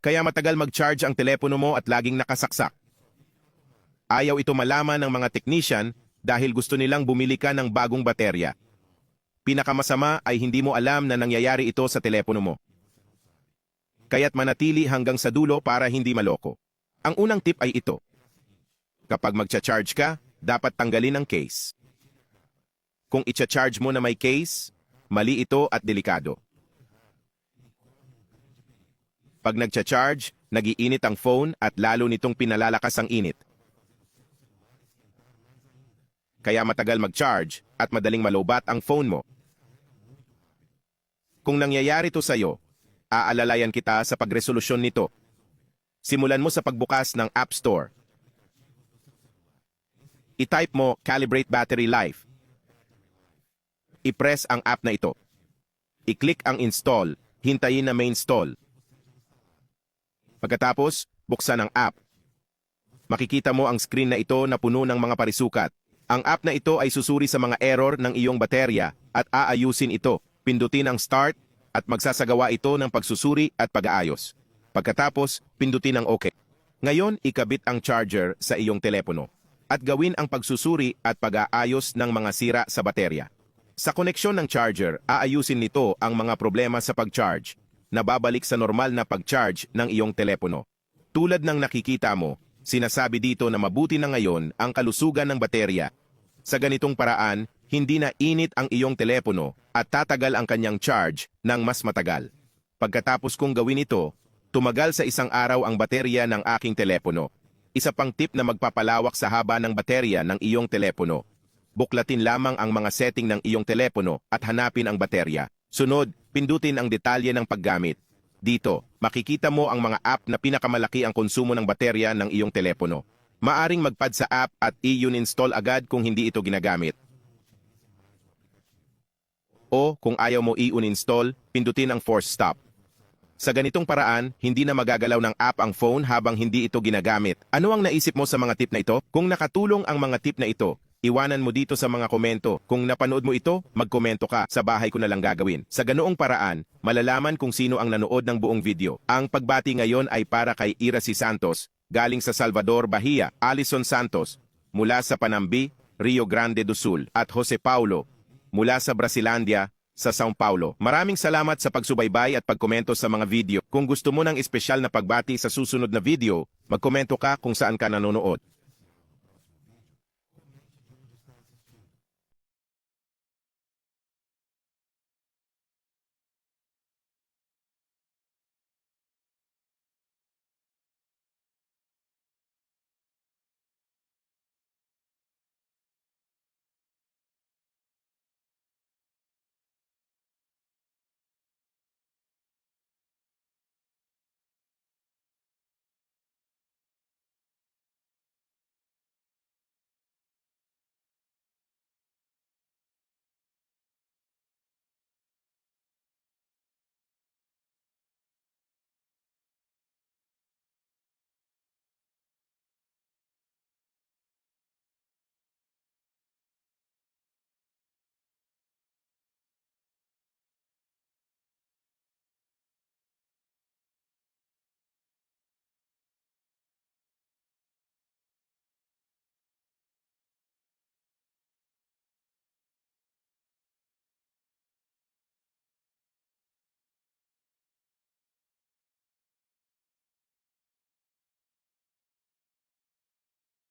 kaya matagal mag-charge ang telepono mo at laging nakasaksak. Ayaw ito malaman ng mga technician dahil gusto nilang bumili ka ng bagong baterya. Pinakamasama ay hindi mo alam na nangyayari ito sa telepono mo. Kaya't manatili hanggang sa dulo para hindi maloko. Ang unang tip ay ito. Kapag magcha-charge ka, dapat tanggalin ang case. Kung icha-charge mo na may case, mali ito at delikado. Pag nagcha-charge, nag-iinit ang phone at lalo nitong pinalalakas ang init. Kaya matagal mag-charge at madaling malobat ang phone mo. Kung nangyayari ito sa'yo, aalalayan kita sa pagresolusyon nito. Simulan mo sa pagbukas ng App Store. I-type mo Calibrate Battery Life. I-press ang app na ito. I-click ang Install, hintayin na may install. Pagkatapos, buksan ang app. Makikita mo ang screen na ito na puno ng mga parisukat. Ang app na ito ay susuri sa mga error ng iyong baterya at aayusin ito. Pindutin ang Start at magsasagawa ito ng pagsusuri at pag-aayos. Pagkatapos, pindutin ang OK. Ngayon, ikabit ang charger sa iyong telepono at gawin ang pagsusuri at pag-aayos ng mga sira sa baterya. Sa koneksyon ng charger, aayusin nito ang mga problema sa pag-charge na babalik sa normal na pag-charge ng iyong telepono. Tulad ng nakikita mo, sinasabi dito na mabuti na ngayon ang kalusugan ng baterya. Sa ganitong paraan, hindi na init ang iyong telepono at tatagal ang kanyang charge ng mas matagal. Pagkatapos kong gawin ito, tumagal sa isang araw ang baterya ng aking telepono. Isa pang tip na magpapalawak sa haba ng baterya ng iyong telepono. Buklatin lamang ang mga setting ng iyong telepono at hanapin ang baterya. Sunod, pindutin ang detalye ng paggamit. Dito, makikita mo ang mga app na pinakamalaki ang konsumo ng baterya ng iyong telepono. Maaring magpad sa app at i-uninstall agad kung hindi ito ginagamit. O kung ayaw mo i-uninstall, pindutin ang force stop. Sa ganitong paraan, hindi na magagalaw ng app ang phone habang hindi ito ginagamit. Ano ang naisip mo sa mga tip na ito? Kung nakatulong ang mga tip na ito, iwanan mo dito sa mga komento. Kung napanood mo ito, magkomento ka. Sa bahay ko na lang gagawin. Sa ganoong paraan, malalaman kung sino ang nanood ng buong video. Ang pagbati ngayon ay para kay Iracy Santos, galing sa Salvador, Bahia, Alison Santos, mula sa Panambi, Rio Grande do Sul, at Jose Paulo, mula sa Brasilandia, sa São Paulo. Maraming salamat sa pagsubaybay at pagkomento sa mga video. Kung gusto mo ng espesyal na pagbati sa susunod na video, magkomento ka kung saan ka nanonood.